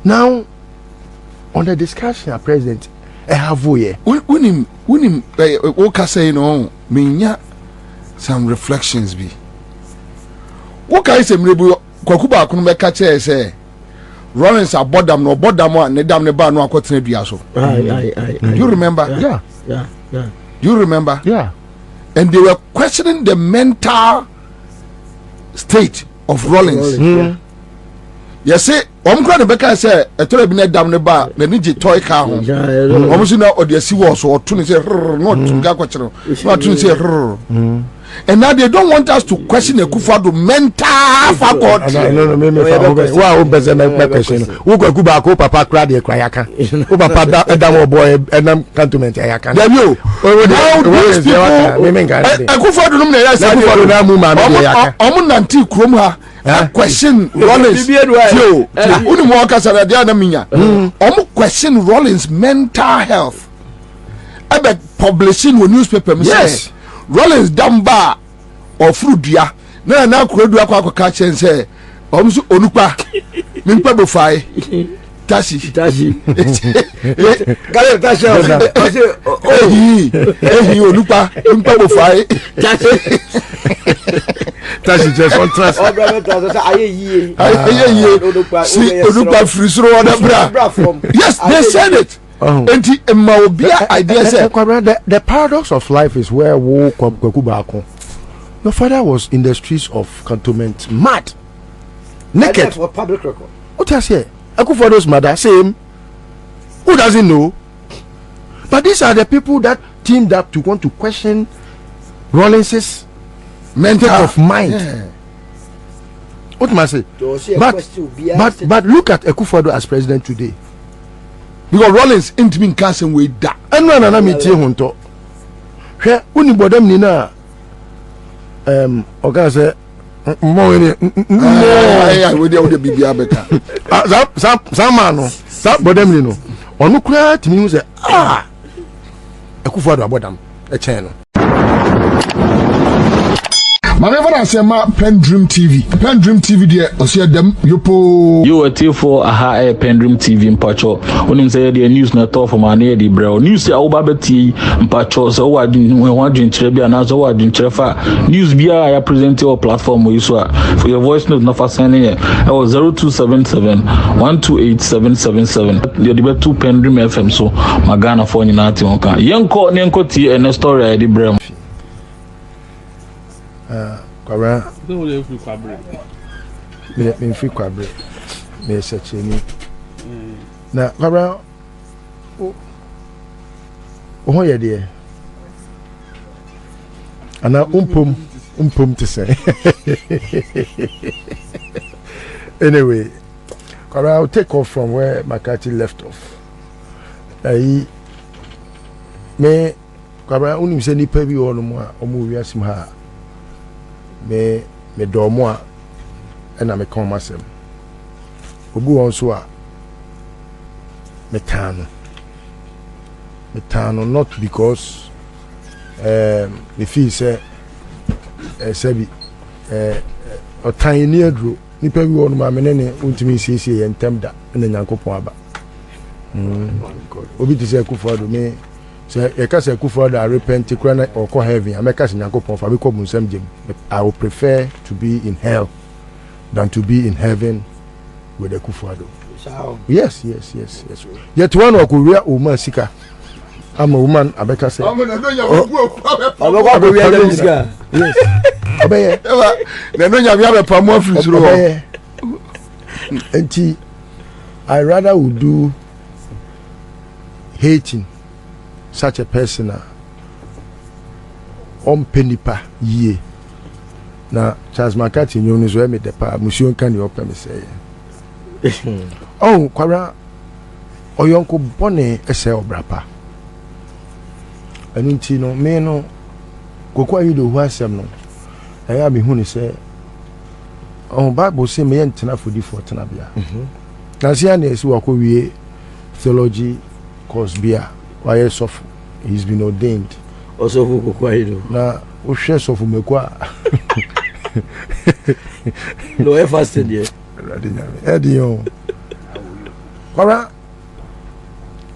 Now, on the discussion, President, I have we him, okay, say no, me some reflections be. Okay, say me Kwakuba couldn't catch say. Rollins are bottom no bottom one, ne damn ne bar no akotene dua so. You remember? Yeah. You remember? Yeah. And they were questioning the mental state of Rollins. Yes, say, Omkran Beka say, a television damn ne bar, the Niji toy car. Almost now, or the sea was or to say, not to Gaquachero, not to say, and now they don't want us to question the Kufadu mental faculty. No, wow, better my question. Who go Kubako, Papa Crady, Krayaka, who Papa Adamo boy, and I'm cantonment. I can. Now, these people, Kufadu, Omunanti Krumha. Question Rollins. Question Rollins' mental health. I bet publishing with newspaper. Yes. Rollins Damba or Frudia. Now could do a catch and say, Onupa, Nimpa Bufai, Tashi. Onupa, Nimpa Bufai. Tashi just on trust. Yes, they said it. The paradox of life is where your father was in the streets of cantonment, mad, naked. For public record. What I say? Akufodo's mother, same. Who doesn't know? But these are the people that teamed up to want to question Rollins's mental of mind. Yeah. What must I say? But look at Akufodo as president today. Because Rollins ain't been casting with that. And no, me tell you, to. Here, only bodem nina. Okay, say, more in it. No, we do the BBA better. Some man, some bodem nino. On no cry to me, say, Akufodo abodam, a channel. Whenever I say my PENDREAM TV there, I see them yopo. You were till for a PENDREAM TV in Pacho. When you say the news not all from an eddy bro. News say Obabeti in Pacho, so I didn't want to Trebia and as I didn't Trefa. News be I present your platform where you saw for your voice note not for sending it. I was 0277 128 777. The debate 2 PENDREAM FM so Magana for you not young call Nenko T and a story eddy bro. Kwara me free kwabre me search ni na kwara o ye de ana umpom to say anyway kwara I'll take off from where Makati left off me kwara unim se nipa bi wo no mo a omo wiasim ha me domo a na me come masem obu won so a me tano not because me feel say sebi otani adro nipa bi won ma me ne untimi siesie ye ntem da na Nyankopon aba obi ti say Akufodo me say e ka say Akufodo a repent kura na or ko heaven ameka say Nyankopon fa be ko bunsam jem. I would prefer to be in hell than to be in heaven with Akufodo. Yes. Yet one of Korea woman sika. I'm a woman abeka say. Yes. Obey. They know you have a promo free. And I rather would do hating such a person on penipa ye. Na Charles Makati nyoni zo me de pa musion kan yo pa me say. Oh, kwara oyonko bone ese obrapa. Anu nti no me no kokwa yi do hu asem no. Eya me hu ni say oh Bible say me yentena fodi for tena bia. Na sia na esi wako wie theology course bia. Why soft he's been ordained. Also kokwa yi do. Na o hwe sofu mekwa. No fasted yet. Eddie, Alright.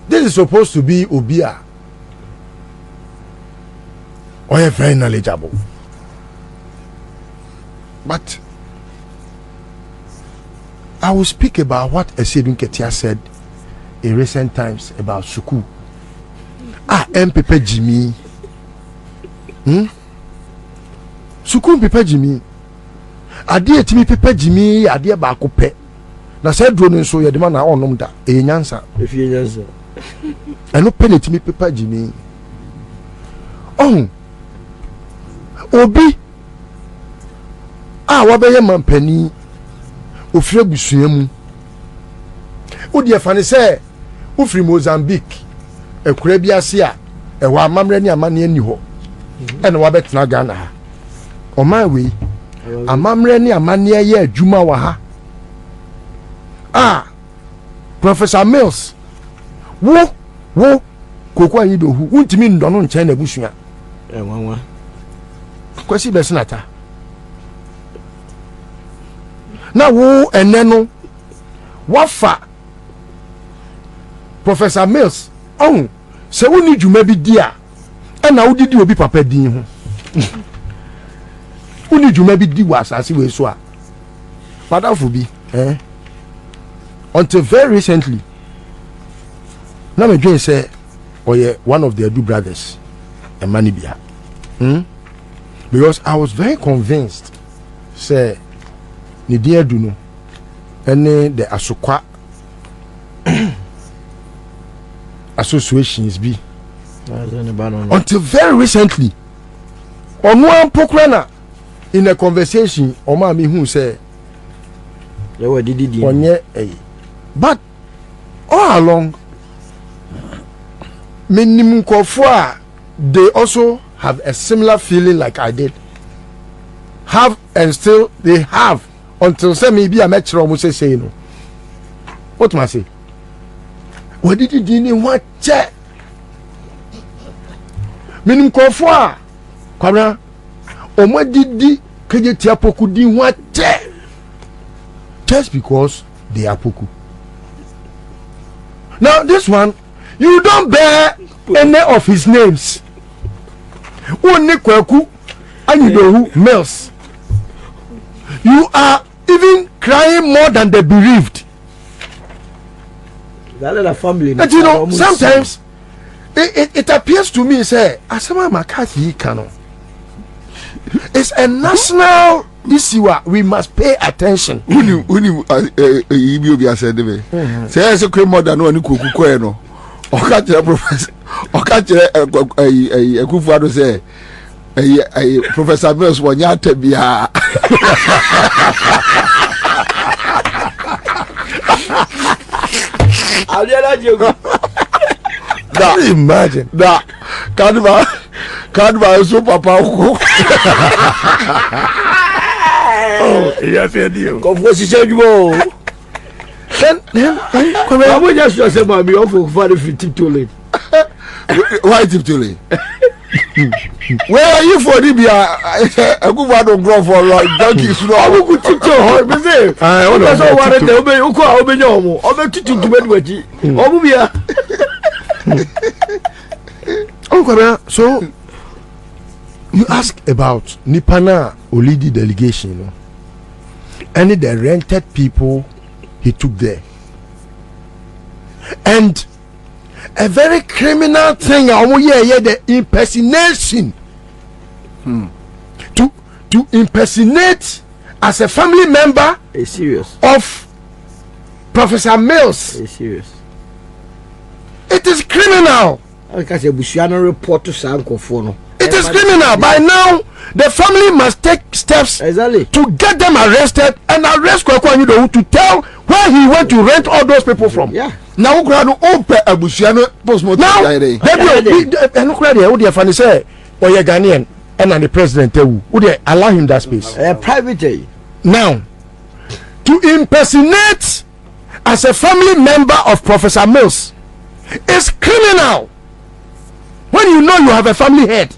This is supposed to be Obia. Or you're very knowledgeable. But I will speak about what Esedun Ketia said in recent times about Suku. Pepe Jimmy. Suku Pepe Jimmy. Adie timi Pepe Jimmy, adie ba ko pe. Na said drone so ye de man na onom da. E nyansa. If you nyansa. Eno pele timi Pepe Jimmy. Obi wabeye mampani ofire busua mu. Odi afane se ofiri Mozambique ekura bi ase a ewa amamre ni amane ani ho ene wabetena Ghana ha oman we amamre ni amane ye adwuma wa ha Professor Mills wo koko anyi do hu untimi ndono nchen na busua wanwa kwesi besinata na wo eneno wafa Professor Mills se woni dwuma bi dia na wodidi obi papa din ho woni dwuma bi di wa asase we so a padafo bi until very recently na me dwen say oye one of the Adu brothers Emanibia because I was very convinced say ni dia du no ene the asokwa associations be until very recently onu ampokra na in a conversation o ma me hu say they were didi onye but all along minimum kofo they also have a similar feeling like I did have and still they have until say maybe I met you say you know what must I say what did you do what check minimum kofo kwabra omo didi keje tia poku di what check just because they are poku. Now this one you don't bear any of his names. Only Kweku Anidohu Mills. You are even crying more than the bereaved. That family. But you know, sometimes it appears to me, say, Asama Makati Kano. It's a national issue. We must pay attention. Uni Ibio said to me, say, I say, more than one Kukueno. Okache professor Okache Akufo-Addo say Professor Mills wonyate bia imagine that Kadva so papa yes you conversation you then I will just say my offer for the tiptoe. Why tiptoe? Where are you for Libya? A good one don't grow for like donkeys. No, I will tiptoe. I want to obey you. Obey you. Obey to Medway. Oh, so you ask about Nipana Olidi delegation, you know, any the rented people he took there, and a very criminal thing. The impersonation to impersonate as a family member serious of Professor Mills. Serious. It is criminal. Because a Bushiano report to Sanko Fono. It is criminal. By now, the family must take steps exactly to get them arrested and arrest Kwekwanyido to tell where he went to rent all those people from. Yeah. Now, Grado open a Bushiano postmortem. Now, and who they funny say, or you're Ghanaian, and the president, would they allow him that space? Private. Now, to impersonate as a family member of Professor Mills is criminal. When you know you have a family head,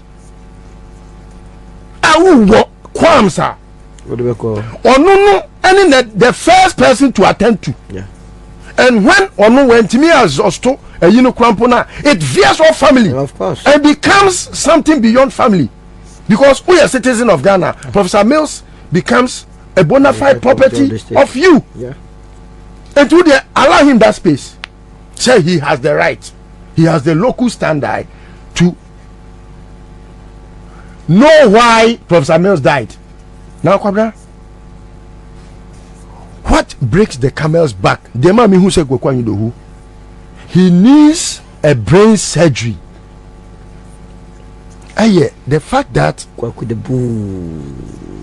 I will walk what do we call? Or no, and the first person to attend to. Yeah. And when ono went me as osto krampona, it veers off family, of course, and becomes something beyond family, because we are citizen of Ghana. Professor Mills becomes a bona fide property of you. Yeah. And to they allow him that space. Say he has the right, he has the local standard to know why Professor Mills died. Now, Kwabra, what breaks the camel's back? The man who said who he needs a brain surgery. Yeah, the fact that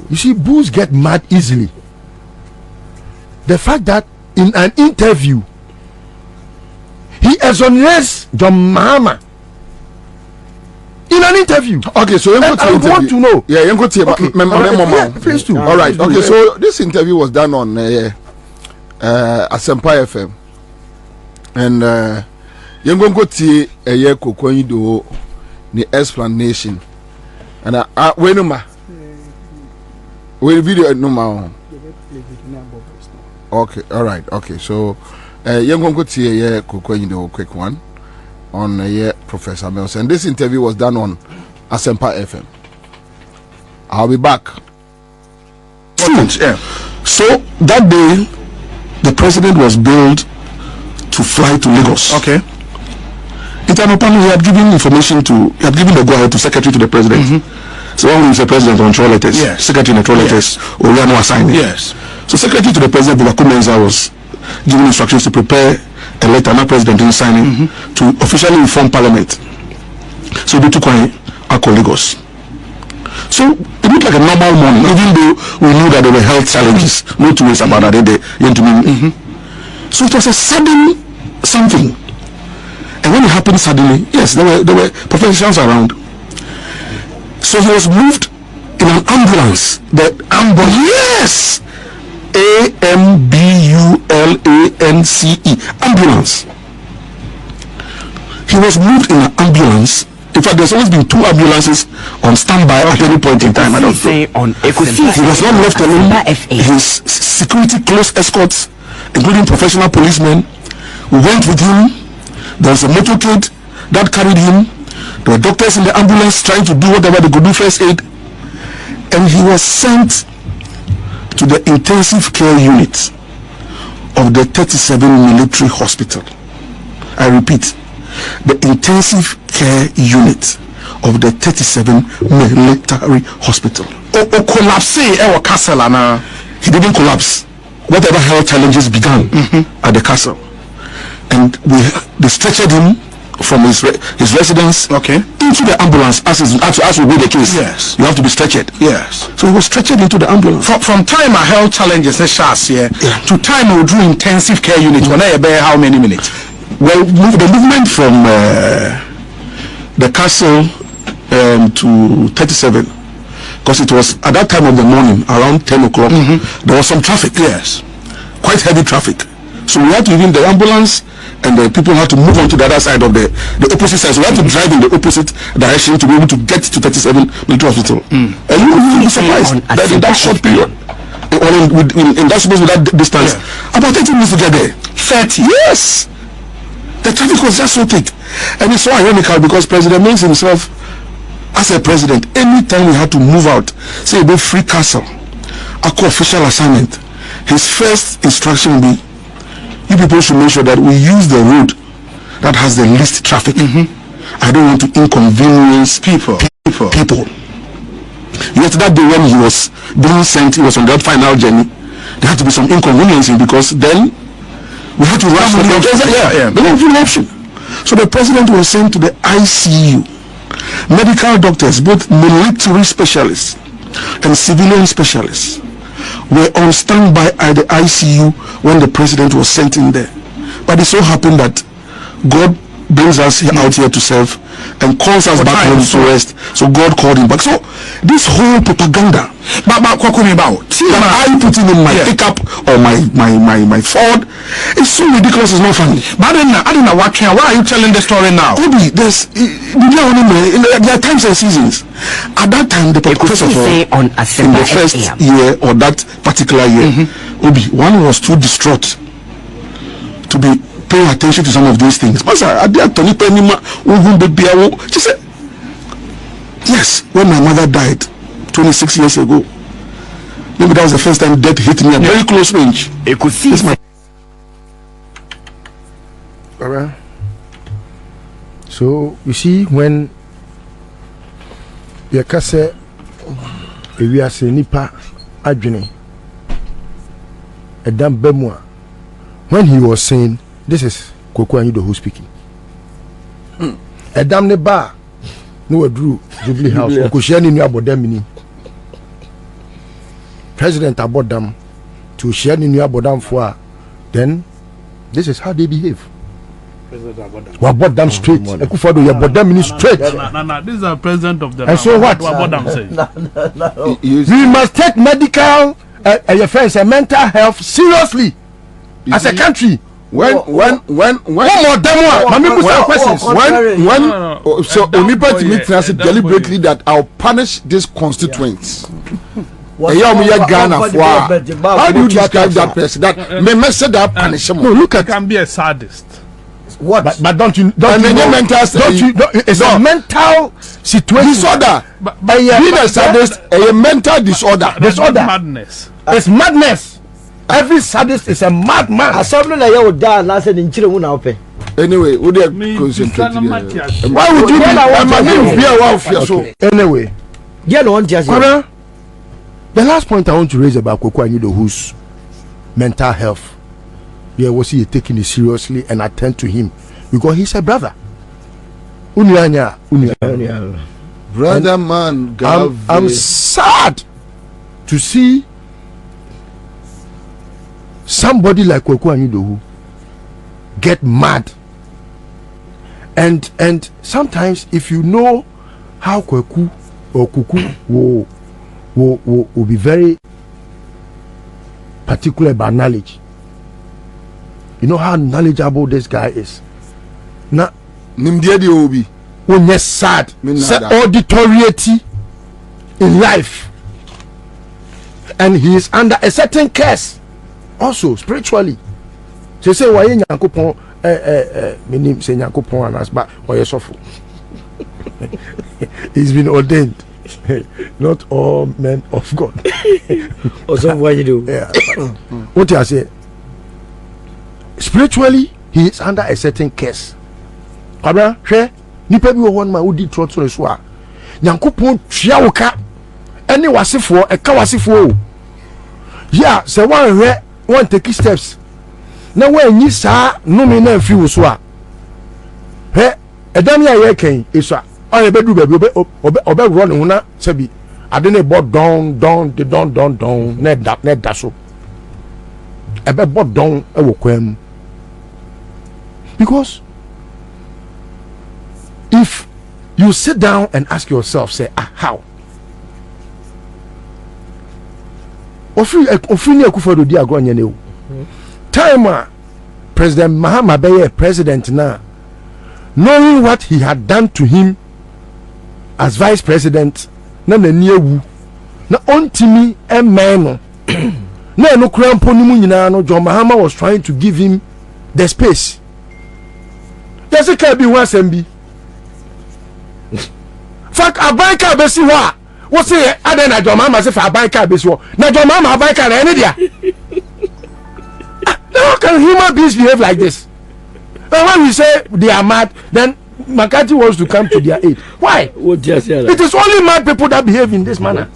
you see, bulls get mad easily. The fact that in an interview he exonerates John Mahama in an interview. Okay, so I want to know. Yeah, you go to okay. Please do. All right. Okay, so this interview was done on Asempa FM, and you go to Kokoni do the explanation, and when video no ma. Okay, all right. Okay, so you go to Kokoni do quick one on Professor Mills, and this interview was done on Asempa FM. I'll be back. Yeah. So that day, the president was billed to fly to Lagos. Okay. Internapani, he had given the go-ahead to secretary to the president. So when he's the president on control letters, yes. secretary on control letters, or we are no assigning. Yes. So secretary to the president, Bulaku Menza, was given instructions to prepare a letter, not president in signing, to officially inform parliament. So they took on Lagos. So it looked like a normal morning, even though we knew that there were health challenges. No two ways about that. So it was a sudden something, and when it happened suddenly, yes, there were professionals around. So he was moved in an ambulance. The ambulance, yes, AMBULANCE, ambulance. He was moved in an ambulance. In fact, there's always been 2 ambulances on standby at any point in time. I don't know. He was not left alone. His security close escorts, including professional policemen, went with him. There was a motorcade that carried him. There were doctors in the ambulance trying to do whatever they could do, first aid. And he was sent to the intensive care unit of the 37 military hospital. I repeat, the intensive care unit of the 37 military hospital. He didn't collapse. Whatever health challenges began at the castle, and they stretchered him from his residence into the ambulance, as will be the case. Yes, you have to be stretchered. Yes, so he was stretchered into the ambulance. From time of health challenges, to time we drew intensive care unit. How many minutes? Well, the movement from the castle to 37, because it was at that time of the morning, around 10 o'clock, there was some traffic. Yes, quite heavy traffic. So we had to even the ambulance, and the people had to move on to the other side of the opposite side. So we had to drive in the opposite direction to be able to get to 37 military hospital. And you will be surprised that in that short period, or in that supposed with that distance, about 30 minutes to get there. 30. Yes. The traffic was just so thick. And it's so ironical because President Mills himself, as a president, anytime we had to move out, say a free castle, a official assignment, his first instruction will be, you people should make sure that we use the road that has the least traffic. I don't want to inconvenience people. Yet that day when he was being sent, he was on that final journey, there had to be some inconveniencing, because then we had to rush the option. So the president was sent to the ICU. Medical doctors, both military specialists and civilian specialists, were on standby at the ICU when the president was sent in there. But it so happened that God brings us out here to serve and calls us back home to rest. So God called him back. So this whole propaganda that I put in my pickup or my Ford, it's so ridiculous, it's not funny. But I don't know why are you telling the story now? Obi, there are times and seasons. At that time, the professor in the first year or that particular year, Obi, one was too distraught. to be paying attention to some of these things. She said, yes, when my mother died 26 years ago, maybe that was the first time death hit me at very close range. Alright. So you see, when you can say we are saying nipa adwene Edam Bemwa, when he was saying, this is Koko Anyido who's speaking. Edam ne ba no Drew Jubilee House Okushani ni abodam President abodam to share ni abodam for, then this is how they behave. We bought them straight. Ekufado, you bought them straight. No, this is a president of the. And so what? We must take medical, your friends, and mental health seriously as a country. When more demo, questions. So Onipa to meet us deliberately that I'll punish these constituents. How do you describe that person? That may message that punishment. No, look at. Can be a sadist. What? But don't you it's a mental situation disorder. Being a sadist, a mental disorder. Madness. It's madness. Every sadist is a madman. Anyway, would you concentrate? Why would you anyway? The last point I want to raise about Koko Anyido, whose mental health, was he taking it seriously and attend to him because he's a brother. Brother man, I'm sad to see somebody like Koko Anyido get mad. And sometimes if you know how Kweku or Kuku will be very particular about knowledge. You know how knowledgeable this guy is. Now, Obi. When you're sad, auditoriety in life, and he is under a certain curse, also spiritually. So say why Nyankopon meaning say Nyankopon and us, but why you suffer? He's been ordained. Not all men of God. Also, what you do? Yeah. What I say? Spiritually, he is under a certain curse. Abra, share. Nipa bi one man who did trot so so a. Nyankopon tua wo ka. Ene wasefo, e ka wasefo. Yeah, say one take steps. Na when yi sa no me na afi wo so a. He, edam ya ye kan eso a. Oye be du baby obe run ho na sebi. Ade na bo don na da so. Ebe bo don e wo kwam. Because if you sit down and ask yourself, say, how? Ofini Akufo-Addo di agro nyane o. Time President Mahama Beye president now, knowing what he had done to him as vice president, na nani ewu, na ontimi emeno, na eno krampo ni mu nyina no, John Mahama was trying to give him the space. Yes, it can be one SMB. Fact, a biker besi wa. What's it? I don't know. John Mahama say for a biker besi wa. Na John Mahama a biker na any dia. How can human beings behave like this? And when we say they are mad, then McCarthy wants to come to their aid. Why? It is only mad people that behave in this manner.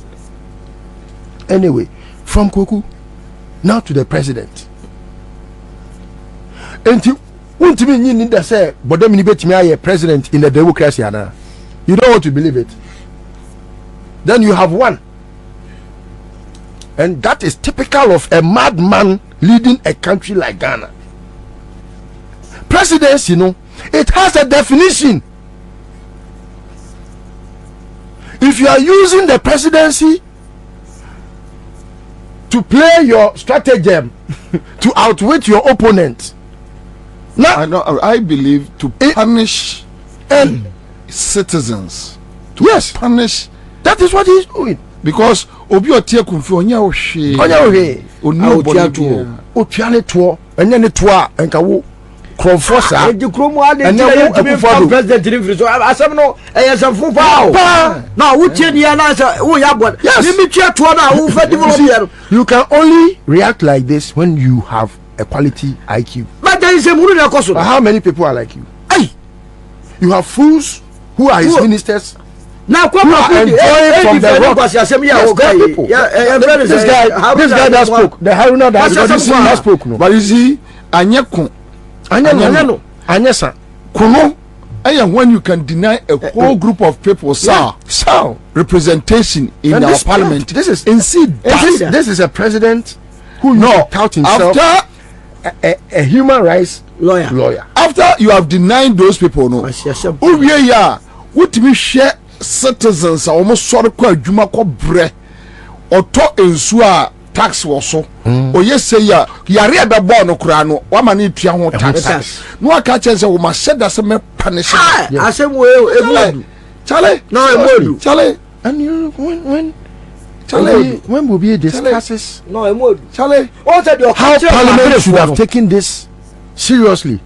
Anyway, from Kweku now to the president. And won't mean you need to say, but then you president in the democracy. You don't want to believe it. Then you have one. And that is typical of a madman leading a country like Ghana. Presidency, it has a definition. If you are using the presidency to play your stratagem to outwit your opponent, now I believe to punish citizens. Yes, punish. That is what he's doing. Because obi otie kumfi onye ohwe oni otiato otuane to enye ne to a enka wo krofo sa e kromo ade ti president ni so asem no eyesamfo pa na wo tie dia na say wo ya bod ni mi tia to na wo fa develop. You can only react like this when you have a quality IQ. But there is a muru na koso. How many people are like you? Hey, you have fools who are his ministers. Now come from the rock. This guy that spoke, the Haruna that spoke. No. But you see, anyeko, anyesa, kuno. When you can deny a whole group of people, sir, representation in our parliament. This is a president who tout himself a human rights lawyer. After you have denied those people, no, what we share citizens are almost sorry kwa adwuma ko bre oto ensu a tax wo so o ye say ya yare be bo no kura no wa ma na tua ho tax no aka che say wo ma sheda se me punish asem we ebudu chale no ebudu chale and you when will be discusses no ebudu chale what said your how parliament should have taken this seriously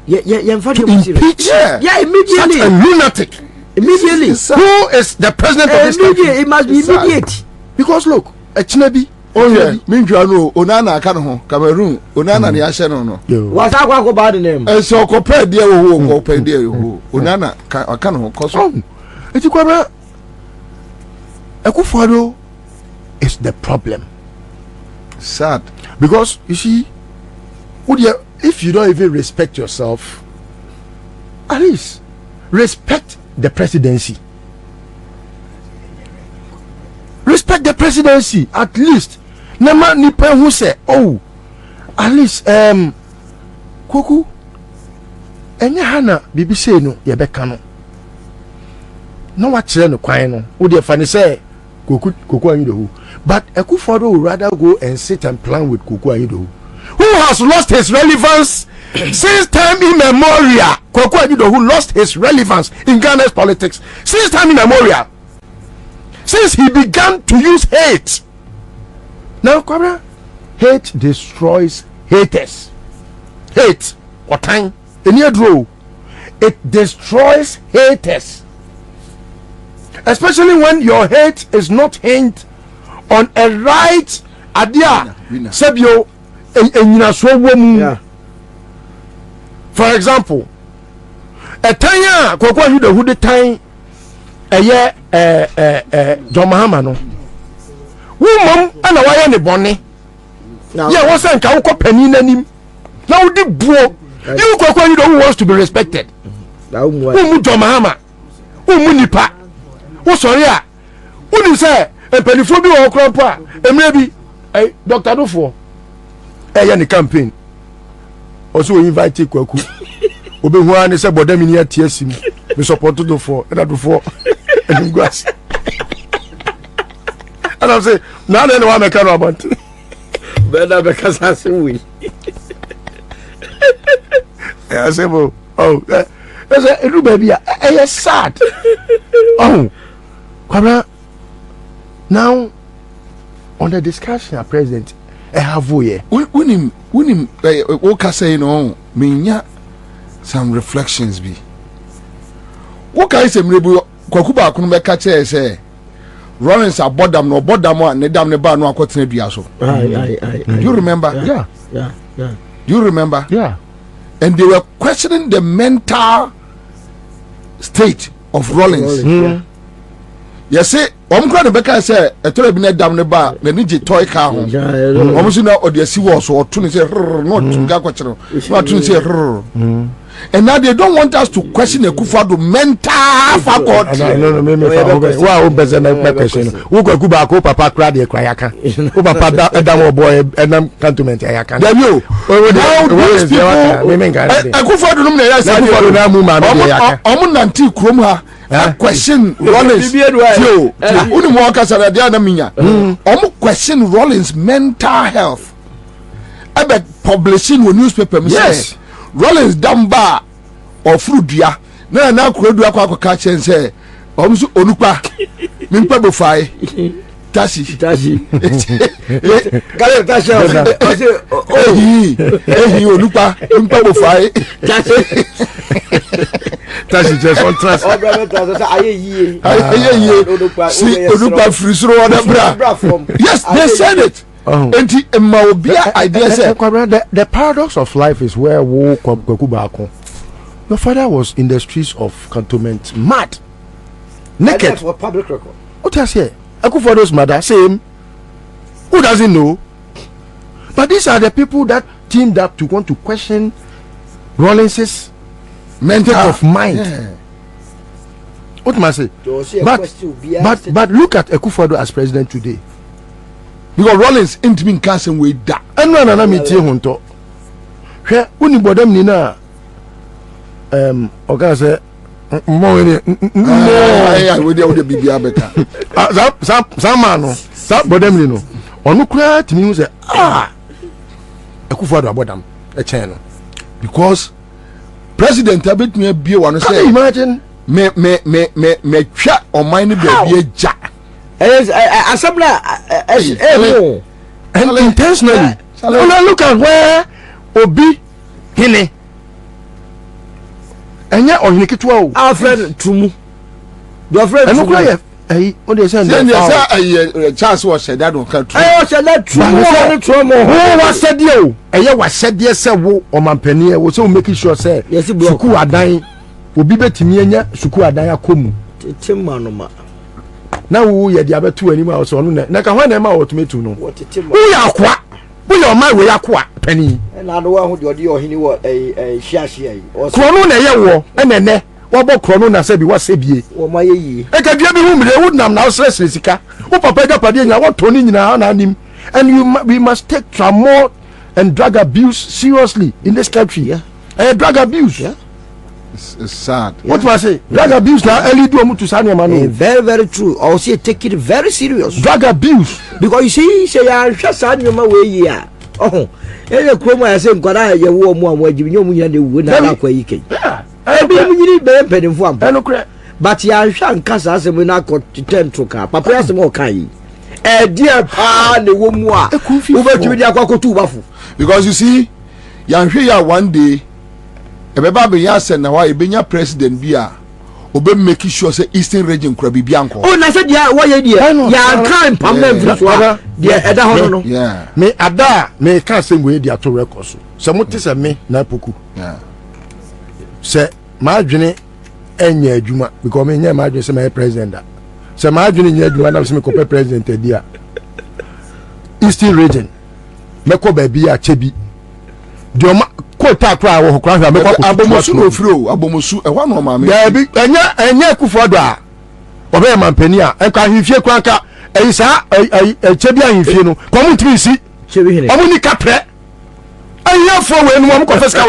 to impeach immediately such a lunatic. Immediately. Who is the president of this country? It must be immediate. Because look, Echnebi. Oh yeah, Minjuano, Onana Kano, Cameroon, Onana the Ashano. What's our bad name? And so compare dear who go pay dear who Onana Kano Cosom. Etiquabra Ekufado is the problem. Sad. Because you see, if you don't even respect yourself, at least respect the presidency. Respect the presidency at least. Nama nipa who say, oh, at least Kuku enye hana bibi say no ye beka no. No wa kire no kwan no. Wo de fa ne say Kuku Anyidohu. But Ekufodo would rather go and sit and plan with Kuku Anyidohu, who has lost his relevance since time immemorial. Kuku Anyidohu lost his relevance in Ghana's politics since time immemorial. Since he began to use hate. Now, Kwabra, hate destroys haters. Hate, or time, it destroys haters. Especially when your hate is not hinged on a right idea. Sebio, for example, a tanya, Kuku Anyidohu the time. John Mahama no woman ana waya ne bone yeah what's an ka ukọ pani nanim na udi buo you Kuku Anyidohu who wants to be respected umu John Mahama umu nipa wo sorry a uni say empanifo bi wo kro po a emre bi Dr. Dufo ya ne campaign also invite Kwaku obehu an say bodami ni atiasim me support Dufo na Dufo and grass. And I'm saying, now then, I make a about better because I say we. I say, oh, it baby, I sad. Oh, Kwabra, now on the discussion, President, I have we him, what say no, me some reflections be. What can I say, Kwaku ba kunu beka che say Lawrence abodam no bodam a ne dam ne ba no akotena dua so. Do you remember? Yeah. Do you remember? Yeah. And they were questioning the mental state of Rollins. You say omkra ne beka say etore bi ne dam ne ba na ni je toy car ho. Omusu na odiasi wo so oto ne say no tunga kwachero. No oto ne say and now they don't want us to question Akufo-Addo mental faculty. No. Wow, better my question. Who go back? Who papa cry the crayaka? Who papa that boy and cantonment ayaka? There you. Now these people. Akufo-Addo no me say Akufo-Addo na mu ma me ayaka. Omo nanti krom ha. Question Rollins. Tio. Uni mo akasa dia na minya. Omo question Rollins mental health. About publishing with newspaper. Yes. Rollins damba or fruit dia na kuredu akwa catch and say omsu onukpa nimpa bofai Tashi. Gale Tashi. Olupa go fire. Tashi just on trust. Oh brother Tashi aye. See Olupa free throw on the. Yes, they said it. The paradox of life is where your father was in the streets of cantonment, mad, naked. For public record. What I say? Akufodo's mother, same. Who doesn't know? But these are the people that teamed up to want to question Rawlings's mental of mind. Yeah. What must I say? But look at Akufodo as president today. Because Rawlings ain't been casting with that. And no, me tell hunto. Here, uni bodem nina. Okay, say more. I would be better. Some man, some bodem nino. Onu kura to me say Akufodo abodam a channel because President abet me be one say imagine me chat on mine be a jack. And intentionally. Look at where Obi Hine and yet on Nikitwa our friend Tumu. Your friend Tumu. What they say? Chance was said that don't come true. I said that Tumu. Who was said you? And you was said yes, sir. Wo or man penny was so making sure, say, yes, Suku are dying. Will be better me and Suku are dying. Come. Timanoma. Now we are the other two animals on that. Naka when am I to me to know? What a Tim? We are quack. We are my way a quack penny. And I know who you are. He knew a shashi or Chrono, and then. What about Chrono? Said, what say ye? Or my ye. I can give you they wouldn't have now stress Sika. Who papa Padina, what Tony in our name. And we must take more and drug abuse seriously in this country. Yeah. Drug abuse. Yeah. It's sad. Yeah. What was it? Drug abuse now. Early do to Sanya Manu. Very, very true. I say take it very serious. Drug abuse. Because you see, say I'm just Sanya my way here. Oh, any chroma I say, God, I will more where you know me and you would not where you can. Yeah. I be very penny for but ya shan't cast as a monaco to turn to car. Papa has more kind. A dear pa, the woman, over to the aqua to waffle. Because you see, young here one day, a baby yas and now I been your president beer. Obe making sure say Eastern region could be Bianco. Oh, I said, yeah, why, dear? Yeah, can't pump yeah. Me Ada, me can't say we dear to records. Some what is a me, Napuku. Yeah. Say my journey any juma because me my journey say my president. Say my journey any juma na say me compare president dia. Eastern region. Me ko baby a chebi. Di ma ko ta kra wo kra me ko abomosu no firo abomosu e wa no ma me. Ya bi enya Kufuor a obe man pani a enka hifie kwanka e sa chebi a hifie no ko mu ntimi si chebi hene. Omu ni kapre. For when one confess, I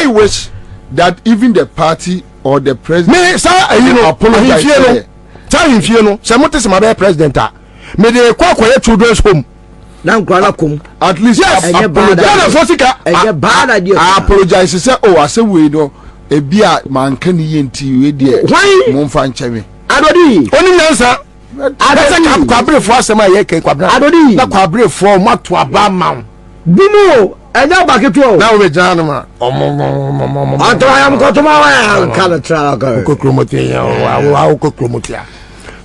wish that even the party or the president apologize. Tell him, you know, some other president. May they call children's home. Now, at least bad idea. I apologize. Say, oh, I say we know a beer man can eat dear. Why? Monfan I don't only answer. I kwabre for asem aye ken kwabra adodi na kwabre for mato abama binu enya baketo na we jana ma atra am ko to ma kan tra ga kokromotia wa kokromotia.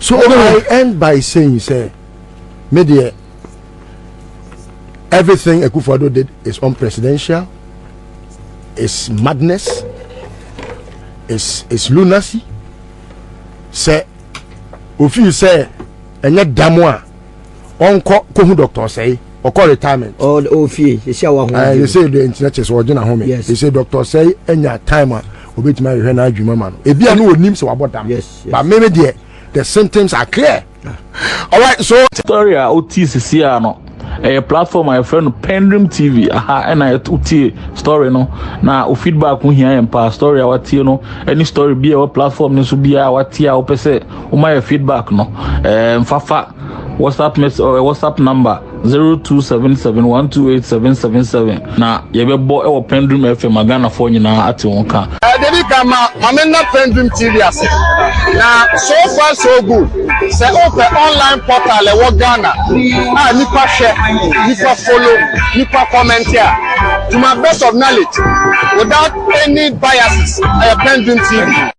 So I end by saying say media everything Akufodo did is unpresidential, is madness, is lunacy. Say ofi say enye damo a onko kohu doctor say or call retirement ofi you say wa ho you say the internet is original home you say doctor say enya time a obetima hwe na adwuma ma no ebi a no onim se wabodam but maybe the symptoms are clear. All right, so story a OTCC no a platform my friend PENDREAM TV and I uti story no na o feedback we here empa story our tie no any story be our platform no so be our tie o pese o my feedback no fafa WhatsApp message or WhatsApp number 0277128777 na yebebo e wo Pendream FM Ghana fo nyina ate won ka David Kama Mamena Pendream TV ase na so far so good say open online portal e wo Ghana nipa share nipa follow nipa comment here to my best of knowledge without any biases Pendream TV.